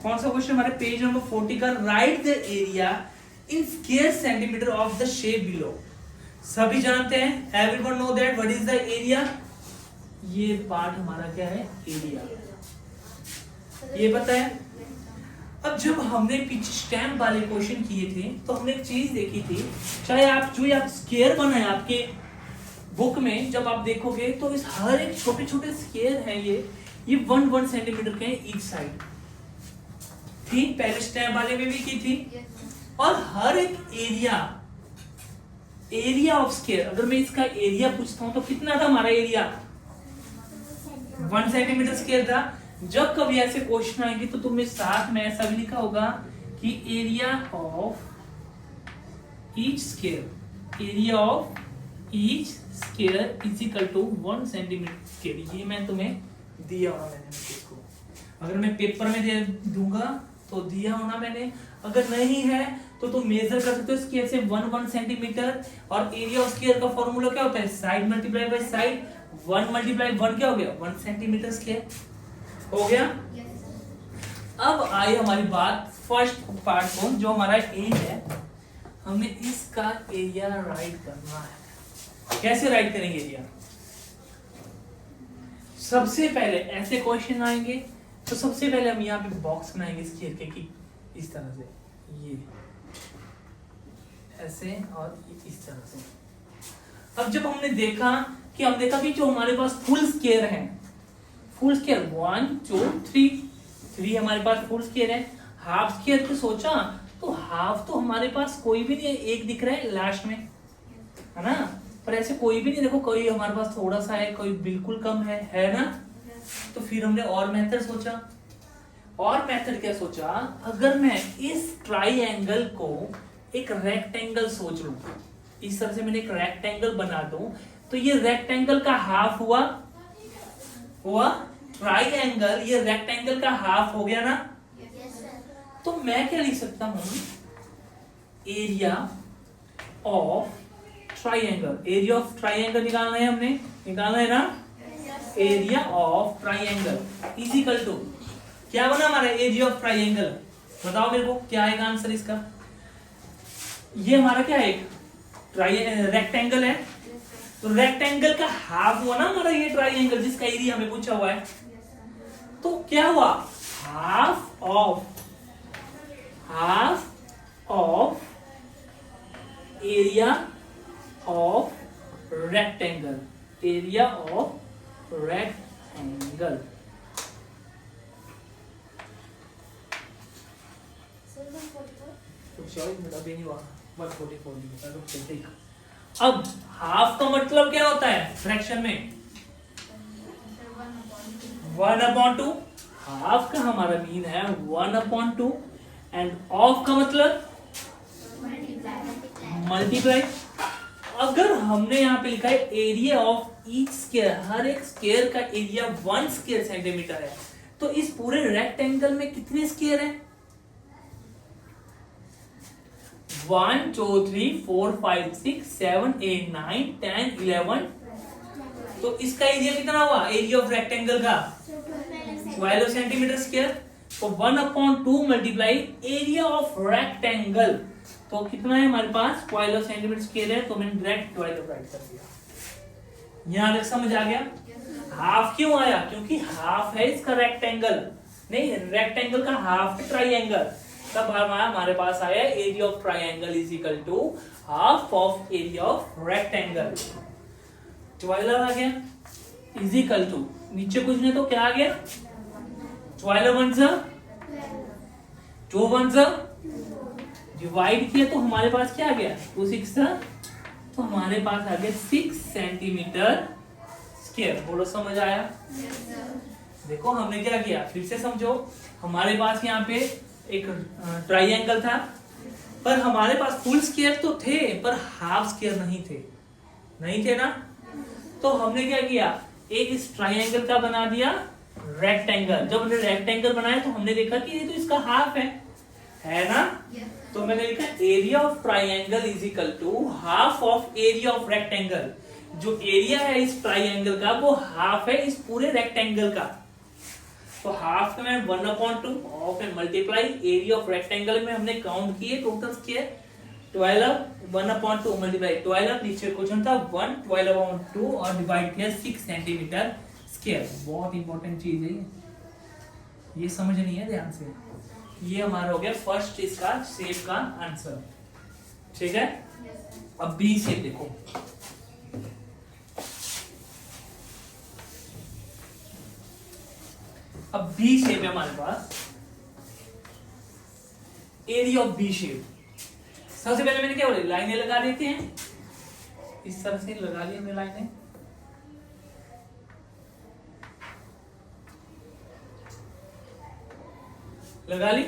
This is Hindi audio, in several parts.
कौन सा क्वेश्चन हमारे पेज नंबर 40 का, right the area in square centimetre of the shape below. सभी जानते हैं, everyone know that what is the area. ये पार्ट हमारा क्या है, एरिया, ये पता है। अब जब हमने पीछे स्टैम्प वाले क्वेश्चन किए थे तो हमने एक चीज देखी थी, चाहे आप जो आप स्क्वायर बनाए आपके बुक में जब आप देखोगे तो इस हर एक छोटे छोटे स्क्वायर हैं, ये 1 सेंटीमीटर के हैं ईच साइड। ठीक, पहले स्टैम्प वाले में भी की थी। और हर एक एरिया ऑफ स्क्वायर, अगर मैं इसका एरिया पूछता हूं तो कितना था हमारा एरिया, 1 सेंटीमीटर स्क्वायर था। जब कभी ऐसे क्वेश्चन आएंगे तो तुमने साथ में ऐसा भी लिखा होगा कि area of each square, area of each square is equal to 1 centimetre square. ये मैं तुम्हें दिया होना मैंने इसको, अगर मैं पेपर में दे दूंगा तो दिया होना मैंने, अगर नहीं है तो तुम मेजर कर सकते हो स्क्वायर से 1 सेंटीमीटर। और एरिया ऑफ स्क्वायर का फॉर्मूला क्या होता है, side multiply by side, 1 multiply 1 क्या हो गया, 1 सेंटीमीटर स्क्वायर हो गया। अब आई हमारी बात फर्स्ट पार्ट को, जो हमारा एज है, हमें इसका एरिया राइट करना है। कैसे राइट करेंगे एरिया, सबसे पहले ऐसे क्वेश्चन आएंगे तो सबसे पहले हम यहाँ पे बॉक्स बनाएंगे स्क्वायर के की इस तरह से, ये ऐसे और इस तरह से। अब जब हमने देखा कि जो हमारे पास फुल स्क्वायर है, फुल स्क्वायर 1 2 3 हमारे पास फुल स्क्वायर है। हाफ स्क्वायर तो सोचा तो हाफ तो हमारे पास कोई भी नहीं है, एक दिख रहा है लास्ट में, है ना, पर ऐसे कोई भी नहीं, देखो कोई हमारे पास थोड़ा सा है, कोई बिल्कुल कम है ना। तो फिर हमने और मेथड सोचा, और मेथड क्या सोचा, अगर मैं इस ट्राइएंगल को एक रेक्टेंगल सोच लूं, इस तरह से मैंने एक रेक्टेंगल बना दूं, तो ये रेक्टेंगल का हाफ हुआ ट्राइएंगल, ये रेक्टेंगल का हाफ हो गया ना। तो मैं क्या लिख सकता हूं, area of triangle, area of triangle निकालना है, हमने निकालना है ना, area of triangle is equal to क्या बना हमारा एरिया ऑफ ट्राइएंगल, बताओ मेरे को क्या आएगा आंसर इसका। ये हमारा क्या है, रेक्टेंगल है, तो रेक्टेंगल का हाफ हुआ ना हमारा ये ट्राइएंगल जिसका एरिया हमें पूछा हुआ है। तो क्या हुआ, half of area of rectangle, area of rectangle. अभी नहीं हुआ, 144। अब हाफ का मतलब क्या होता है फ्रैक्शन में, 1/2। हाफ का हमारा मीन है 1/2, एंड ऑफ का मतलब मल्टीप्लाई। अगर हमने यहाँ पे लिखा है एरिया ऑफ ईच स्क्वायर, हर एक स्क्वायर का एरिया 1 स्क्वायर सेंटीमीटर है, तो इस पूरे रेक्टेंगल में कितने स्क्वायर है, 1 2 3 4 5 6 7 8 9 10 11। तो इसका एरिया कितना हुआ, एरिया ऑफ रेक्टेंगल का 12 सेंटीमीटर स्क्वायर। तो 1/2 मल्टीप्लाई एरिया ऑफ रेक्टेंगल, तो कितना है हमारे पास 12 सेंटीमीटर स्क्वायर है, तो मैंने डायरेक्ट 12 राइट कर दिया। यहां तक समझ आ गया। हाफ क्यों आया, क्योंकि हाफ है इसका रेक्टेंगल, नहीं रेक्टेंगल का हाफ ट्राइएंगल, तब हमारे पास आया area of triangle is equal to half of area of rectangle. 12 आ गया इज इक्वल टू, नीचे कुछ नहीं तो क्या आ गया, 12 1 सा 2 1 सा, डिवाइड किया तो हमारे पास क्या आ गया 2 6 सा, तो हमारे पास आ गया 6 सेंटीमीटर स्क्वायर। बोलो समझ आया। देखो हमने क्या किया, फिर से समझो, हमारे पास यहाँ पे एक ट्राइएंगल था, पर हमारे पास फुल स्क्वायर तो थे पर हाफ स्क्वायर नहीं थे ना। तो हमने क्या किया, एक इस ट्राइएंगल का बना दिया रेक्टेंगल। जब हमने रेक्टेंगल बनाया तो हमने देखा कि ये तो इसका हाफ है ना। तो मैंने लिखा area of triangle is equal to half of area of rectangle. जो एरिया है इस ट्राइएंगल का वो हाफ है इस पूरे रेक्टेंगल का। तो हाफ में 1/2 ऑफ में मल्टीप्लाई एरिया ऑफ रेक्टेंगल में हमने काउंट किए टोटल किए 12 1/2 मल्टीप्लाई 12 नीचे क्वेश्चन था 1 12/2 और डिवाइड किया 6 सेंटीमीटर स्क्वायर। बहुत इंपॉर्टेंट चीज है ये समझनी है ध्यान से। ये हमारा हो गया फर्स्ट इसका शेप का आंसर, ठीक है। अब बी शेप देखो, अब बी शेप है हमारे पास, एरिया ऑफ बी शेप। सबसे पहले मैंने क्या बोला, लाइनें लगा देते हैं, इस तरह से लगा ली हमने लाइनें, लगा ली।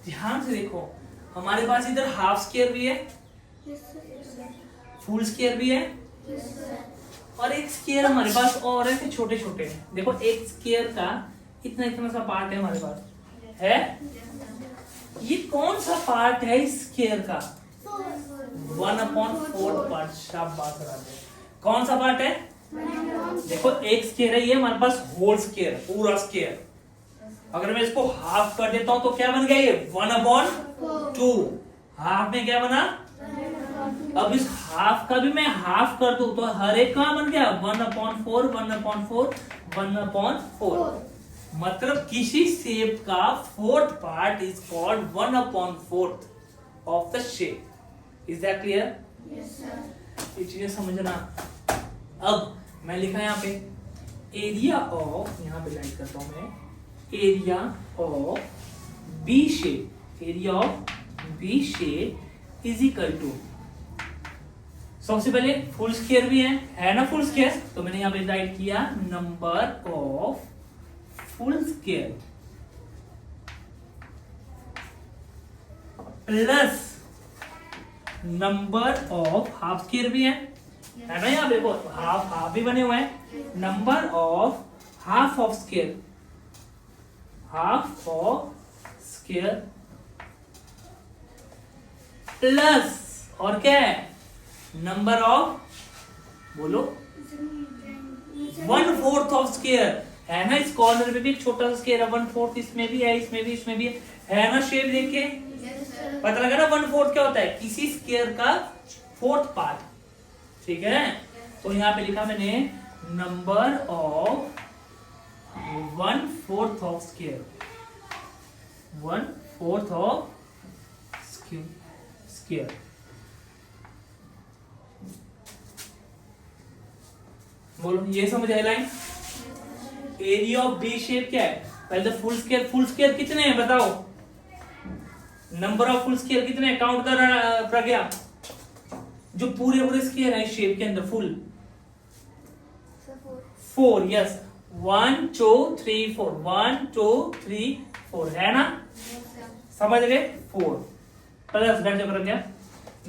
ध्यान से देखो हमारे पास इधर हाफ स्क्वायर भी है, फुल स्क्वायर भी है, और एक स्क्वायर हमारे पास और है, छोटे छोटे। देखो एक स्क्वायर का इतना इतना सा पार्ट है हमारे पास है। ये कौन सा पार्ट है इस स्क्वायर का? 1/4 पार्ट। शाबाश राजे, कौन सा पार्ट है? देखो एक स्क्वायर है ये हमारे पास, होल स्क्वायर, पूरा स्क्वायर। अगर मैं इसको हाफ कर देता हूं तो क्या बन गया ये? 1/2। हाफ में क्या बना? अब इस हाफ का भी मैं हाफ कर दूं तो हर एक का बन गया 1/4 1/4 1/4। मतलब किसी शेप का fourth part is called 1/4 of the shape. Is that clear? Yes sir. ये चीजें समझना। अब मैं लिखा यहाँ पे एरिया ऑफ, यहाँ पे लाइट करता हूं मैं, area of B shape, area of B shape is equal to, सबसे पहले फुल स्क्वायर भी है ना फुल स्क्वायर, तो मैंने यहां पे राइट किया number of full square plus number of half square भी है ना। यहाँ पे देखो हाफ हाफ भी बने हुए हैं, number of half of square, half of square plus और क्या है? नंबर ऑफ, बोलो, 1/4 ऑफ स्क्वायर है ना। इस कॉर्नर में भी एक छोटा सा स्क्वायर है, 1/4 इसमें भी है, इसमें भी, इसमें भी है ना। शेप देखे पता लगा ना 1/4 क्या होता है? किसी स्क्वायर का फोर्थ पार्ट, ठीक है। तो यहाँ पे लिखा मैंने number of 1/4 of square, 1/4 of square. बोलो ये समझ आया line? Area of B shape क्या है? पहले तो फुल स्क्वायर, फुल स्क्वायर कितने हैं बताओ? नंबर ऑफ फुल स्क्वायर कितने हैं? काउंट कर प्रज्ञा, जो पूरे पूरे स्क्वायर है शेप के अंदर फुल 4। यस 1 2 3 4, 1 2 3 4 है ना। समझ गए? 4 प्लस घट कर गया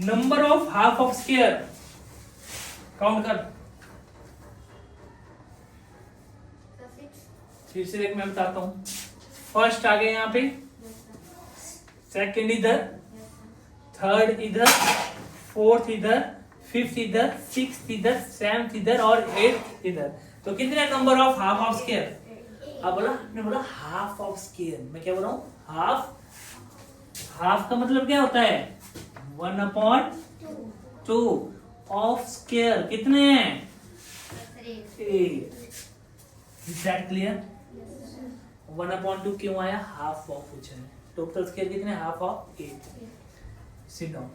number of half of square, count कर। फिर से देख मैं बताता हूं, फर्स्ट आ गए यहाँ पे, सेकंड इधर, थर्ड इधर, फोर्थ इधर, फिफ्थ इधर, सिक्स्थ इधर, सेवंथ इधर और एट्थ इधर। तो कितने number of half of square? अब बोला, मैं बोला हाफ ऑफ स्क्वायर, मैं क्या बोल रहा हूँ? हाफ। हाफ का मतलब क्या होता है? 1/2 ऑफ स्क्वायर कितने हैं? 8। Is that clear? 1/2 क्यों आया? हाफ ऑफ पूछा है। टोटल स्क्वायर कितने? Half of 8। Sit down.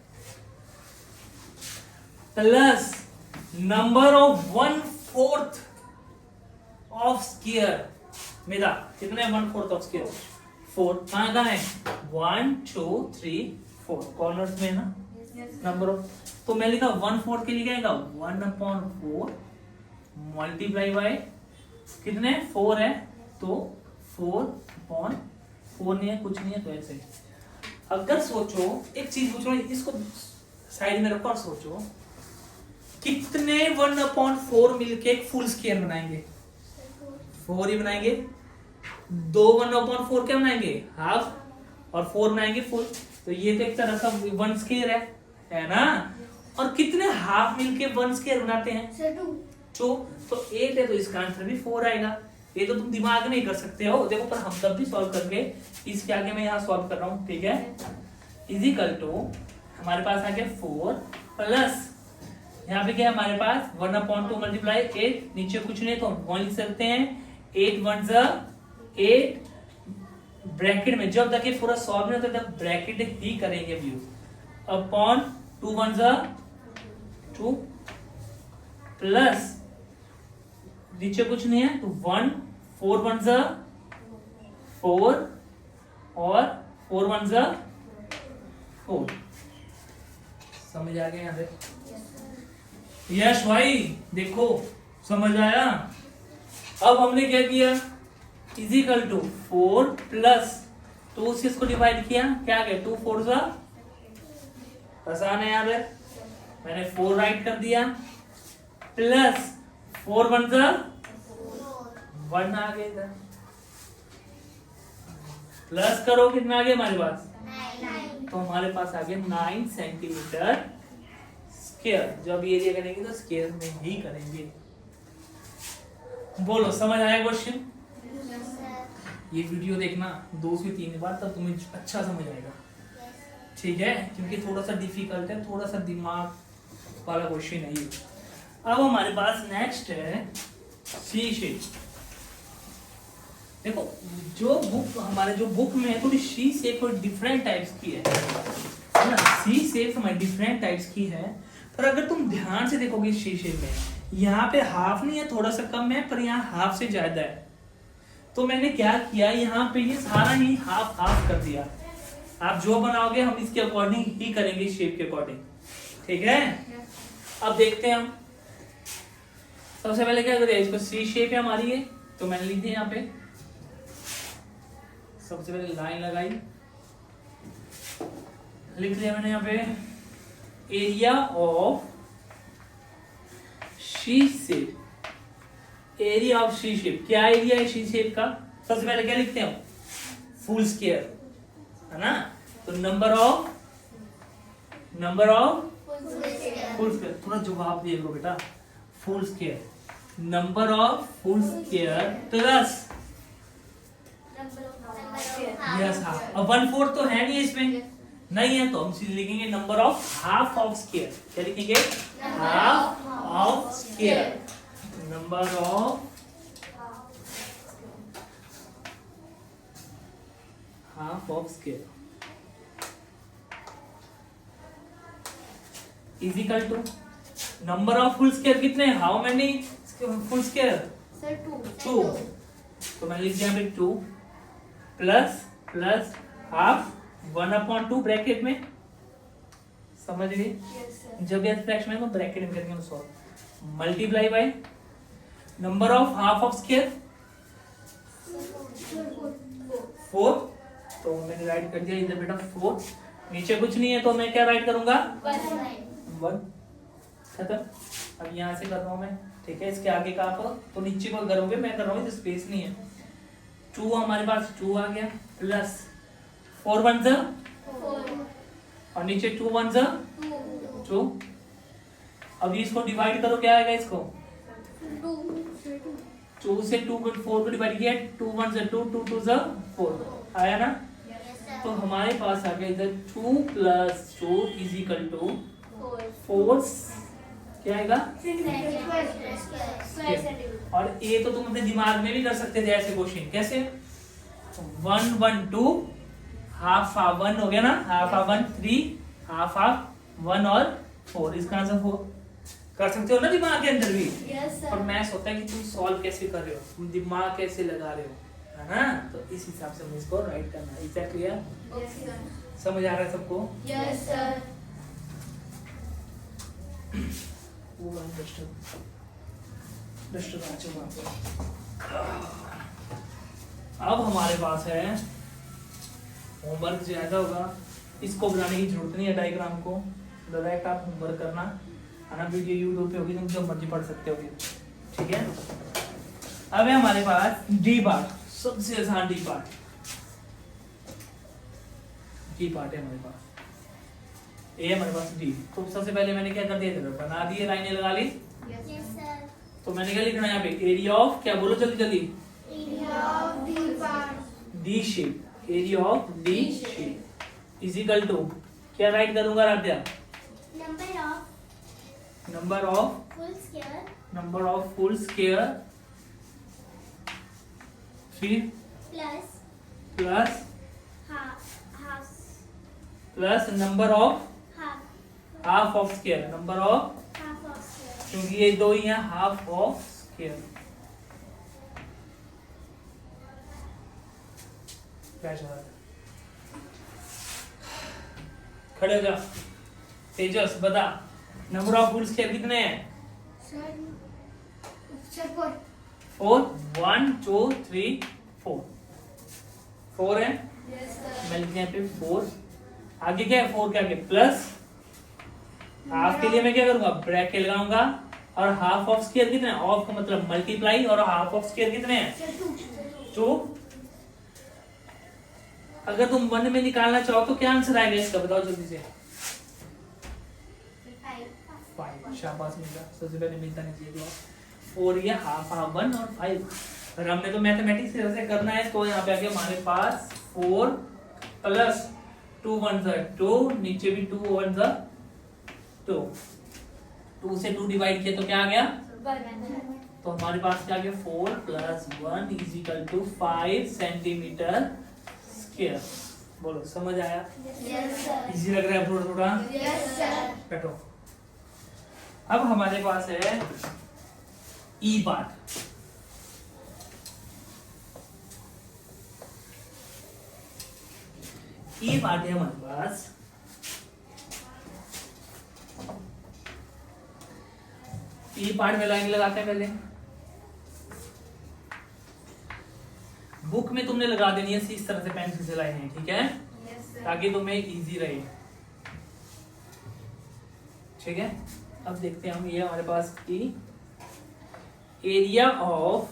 Plus number of 1/4 of square मेरा कितने? 1/4 ऑफ स्क्वायर 4। कहाँ है? 1 2 3 4 कॉर्नर्स में है ना नंबर ऑफ। तो मैं लिखा 1/4 के लिए क्या आएगा? 1/4 मल्टीप्लाई बाय कितने? 4 है तो 4/4 नहीं है, कुछ नहीं है तो ऐसे ही। अगर सोचो एक चीज पूछ रहा हूं, इसको साइड में रखो और सोचो कितने 1/4 मिलके एक फुल स्क्वायर बनाएंगे? 4 ही बनाएंगे। 2 1/4 क्या बनाएंगे? हाफ, और 4 बनाएंगे फुल। तो ये तो एक तरह का 1 स्क्वायर है ना। और कितने हाफ मिलके 1 स्क्वायर बनाते हैं? 2। तो 8 है तो इसका आंसर भी 4 आएगा। ये तो तुम दिमाग नहीं कर सकते हो, देखो पर हम तब भी सॉल्व करके इसके आगे मैं यहाँ सॉल्व कर रहा हूँ, ठीक है। इजिकल टू हमारे पास आ गया 4 प्लस यहाँ पे क्या है हमारे पास 1/2 मल्टीप्लाई 8, नीचे कुछ नहीं तो 1 लिख सकते हैं। 8 1 8 ब्रैकेट में जब तक ये पूरा सॉल्व नहीं होता तब ब्रैकेट ही करेंगे यूज, अपॉन 2 1 2 प्लस नीचे कुछ नहीं है तो 1 4 1 4 और 4 1 4। समझ आ गया यहाँ से? यश भाई देखो समझ आया। अब हमने क्या किया, इजिकल टू 4 प्लस 2 से इसको डिवाइड किया, क्या गया 2 4 आसान है यहाँ पे, मैंने 4 राइट कर दिया प्लस 4 1 1 आ गया इधर, प्लस करो कितना आ गया हमारे पास 9। तो हमारे पास आ गया 9 सेंटीमीटर स्क्वायर। जब एरिया करेंगे तो स्क्वायर में ही करेंगे। बोलो समझ आया क्वेश्चन? ये वीडियो देखना 2 से 3 बार तब तुम्हें अच्छा समझ आएगा, ठीक है, क्योंकि थोड़ा सा डिफिकल्ट है, थोड़ा सा दिमाग वाला क्वेश्चन है ये। अब हमारे पास नेक्स्ट है सी शेप। देखो जो बुक हमारे जो बुक में है थोड़ी सी शेप और डिफरेंट टाइप्स की है ना, सी शेप हमारी डिफरेंट टाइप्स की है, पर अगर तुम ध्यान से देखोगे सी शेप में यहाँ पे हाफ नहीं है, थोड़ा सा कम है, पर यहाँ हाफ से ज्यादा है। तो मैंने क्या किया, यहाँ पे ये सारा ही हाफ हाफ कर दिया। आप जो बनाओगे हम इसके अकॉर्डिंग ही करेंगे, शेप के अकॉर्डिंग, ठीक है। अब देखते हैं हम सबसे पहले क्या करें, इसको सी शेप है हमारी ये, तो मैंने लिख दिया यहाँ पे, सबसे पहले लाइन लगाई, लिख दिया मैंने यहाँ पे area of C shape. Area of C shape, क्या एरिया है सी शेप का, सबसे पहले क्या लिखते हैं हम, फुल स्क्वायर, है ना। तो नंबर ऑफ फुल स्क्वायर, थोड़ा जवाब दे लो बेटा, full square, number of full square plus yes half. अब 1/4 तो है नहीं इसमें, नहीं है तो हम सीधे लिखेंगे number of half of square. क्या लिखेंगे, half of square, number of half of square is equal to number of full square कितने, हाउ मेनी फुल स्क्वायर, 2। तो मैं लिख दिया 2 प्लस प्लस हाफ 1/2 ब्रैकेट में, समझ गए। जब ये फ्रैक्शन है तो ब्रैकेट में करेंगे solve, multiply by number of half of square 4। तो मैंने राइट कर दिया इधर बेटा 4, नीचे कुछ नहीं है तो मैं क्या राइट करूंगा 1, खत्म। अब यहाँ से कर रहा हूं मैं, ठीक है, इसके आगे का आप तो नीचे को करोगे, मैं कर रहा हूँ, स्पेस नहीं है। 2 हमारे पास 2 आ गया प्लस 4 1 और नीचे 2 1 2। अब इसको डिवाइड करो, क्या आएगा इसको, 2 से 2 को 4 को डिवाइड किया, 2 1 2 2 2 4 आया ना। तो हमारे पास आ गया इधर 2 + 2 = 4, क्या आएगा, और ये तो तुम अपने दिमाग में भी कर सकते थे ऐसे क्वेश्चन, कैसे 1 1 2 हाफ 1 हो गया ना, हाफ 1 3 हाफ 1 और 4, इसका आंसर 4 कर सकते हो ना दिमाग के अंदर भी। पर मैं सोचता है कि तुम सॉल्व कैसे कर रहे हो, तुम दिमाग कैसे लगा रहे हो, है ना, तो इस हिसाब से हमें इसको राइट करना है। Is that clear? समझ आ रहा है सबको? Yes sir. अब हमारे पास है होमवर्क ज्यादा होगा, इसको बनाने की जरूरत नहीं है, डायग्राम को डायरेक्ट आप होमवर्क करना है ना, वीडियो यूट्यूब पे होगी, तुम जो मर्जी पढ़ सकते हो, ठीक है। अब है हमारे पास डी पार्ट, सबसे आसान डी पार्ट है हमारे पास, ए हमारे पास डी। तो सबसे पहले मैंने क्या कर दिया, बना दिए, लाइनें लगा ली। Yes sir. तो मैंने क्या लिखना है यहाँ पे, एरिया ऑफ, क्या बोलो जल्दी जल्दी, Area of the part. D shape, area of D shape is equal to क्या राइट करूंगा Radhya? Number number of of full square फिर plus plus half plus number of half half of square, number of half of square. क्योंकि ये दो ही है हाफ ऑफ स्क्वायर। खड़े हो जा। तेजस बता नंबर ऑफ फुल स्क्वायर कितने हैं? Sir, 4. 4 1 2 3 4 4 है। Yes, sir. मैं लिखने यहाँ पे 4 आगे क्या है? 4 के आगे प्लस हाफ के लिए मैं क्या करूंगा? ब्रैकेट लगाऊंगा। और हाफ ऑफ स्क्वायर कितने हैं? ऑफ का मतलब मल्टीप्लाई और हाफ ऑफ स्क्वायर कितने हैं? Sir, 2. 2। अगर तुम 1 में निकालना चाहो तो क्या आंसर आएगा इसका बताओ जल्दी से। 5 शाबाश मिला, सबसे पहले मिलता नहीं चाहिए जवाब। 4 ये हाफ हाफ 1 और 5 और हमने तो मैथमेटिक्स से करना है तो यहाँ पे आगे हमारे पास 4 प्लस 2 1 2 नीचे भी 2 1 2 2 से 2 डिवाइड किया तो क्या आ गया? तो हमारे पास क्या आ गया? 4 plus 1 is equal to 5 centimetre square. बोलो समझ आया? Yes, sir. इजी लग रहा है थोड़ा थोड़ा? Yes, sir. बैठो। अब हमारे पास है ई पार्ट। ई पार्ट है हमारे पास। ई पार्ट में लाइन लगाते हैं पहले। बुक में तुमने लगा देनी है इस तरह से पेंसिल से लाइनें, ठीक है? Yes, sir. ताकि तुम्हें इजी रहे। ठीक है, अब देखते हैं हम। ये हमारे पास की area of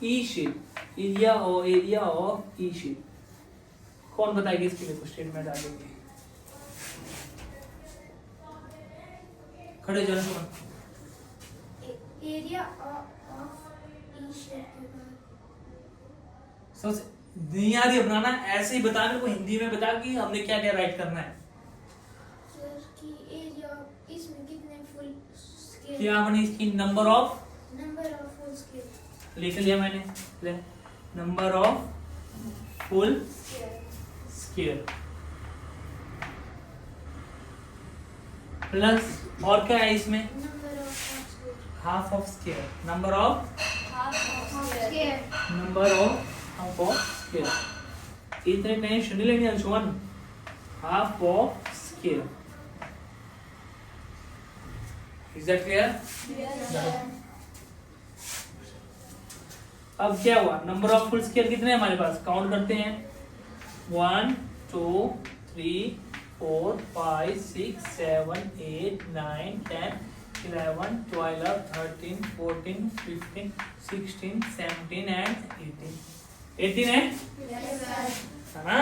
E shape, area of E shape कौन बताएगी? इसके लिए कुछ स्टेटमेंट आ जाएगी। खड़े जरा सुनो। Area of each shape. सोच नहीं आ रही है बनाना, ऐसे ही बता, मेरे को हिंदी में बता कि हमने क्या क्या राइट करना है। Sir, की area इसमें कितने full square? क्या हमने इसकी number of Number of full square. लिख लिया मैंने। ले number of full Square. Square plus और क्या है इसमें? Number of half square. Half of square, number of Half square. Number of half of square. इतने टेंशन नहीं लेनी Anshuman. Half of square, is that clear? Yes, sir. अब क्या हुआ? नंबर ऑफ फुल स्क्वायर कितने हैं हमारे पास? काउंट करते हैं। 1 2 3 4 5 6 7 8 9 10 11 12 13 14 15 16 17 एंड 18 है? Yes, sir. है ना?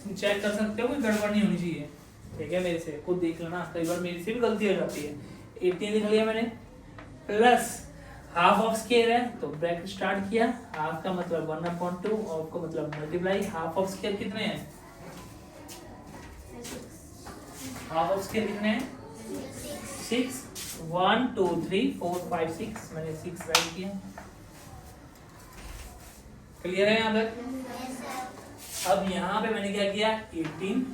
तुम चेक कर सकते हो, कोई गड़बड़ नहीं होनी चाहिए। ठीक है, मेरे से खुद देख लेना, कई बार मेरे से भी गलती हो जाती है। 18 लिख लिया मैंने प्लस हाफ ऑफ स्क्वायर है तो ब्रैकेट स्टार्ट किया। हाफ का मतलब 1/2, ऑफ का मतलब मल्टीप्लाई। हाफ ऑफ स्क्वायर कितने हैं? हाफ ऑफ स्क्वायर कितने हैं? 6 1 2 3 4 5 6 मैंने 6 राइट किया। क्लियर है यहाँ तक? Yes, sir. अब यहाँ पे मैंने क्या किया? 18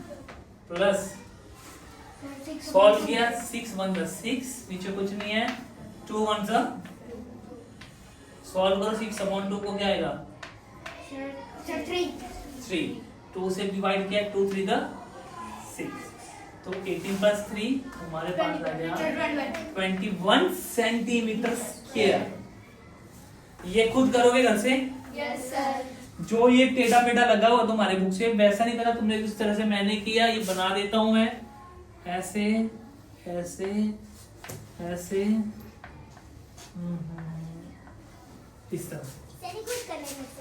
प्लस Six. सॉल्व किया। 6 1 6 नीचे कुछ नहीं है। 2 1 सॉल्व करो। 6/2 को क्या आएगा? Sir, 3. 3। 2 से डिवाइड किया, 2 3 6 तो 18 प्लस 3 हमारे पास आ गया 21 सेंटीमीटर स्क्वायर। ये खुद करोगे घर से। Yes, sir. जो ये टेढ़ा मेढ़ा लगा हुआ तुम्हारे बुक से वैसा नहीं बना तुमने, जिस तरह से मैंने किया ये बना देता हूं मैं। ऐसे ऐसे ऐसे इस तरह।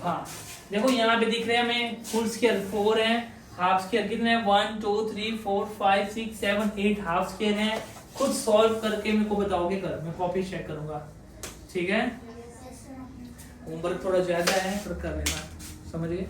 हाँ देखो यहाँ पे दिख रहे हैं हमें फुल स्क्वायर 4 है, हाफ स्क्वायर कितने हैं? 1 2 3 4 5 6 7 8 हाफ स्क्वायर है। खुद सॉल्व करके मेरे को बताओगे, कर मैं कॉपी चेक करूंगा। ठीक है, होमवर्क थोड़ा ज्यादा है पर कर लेना, समझ गए?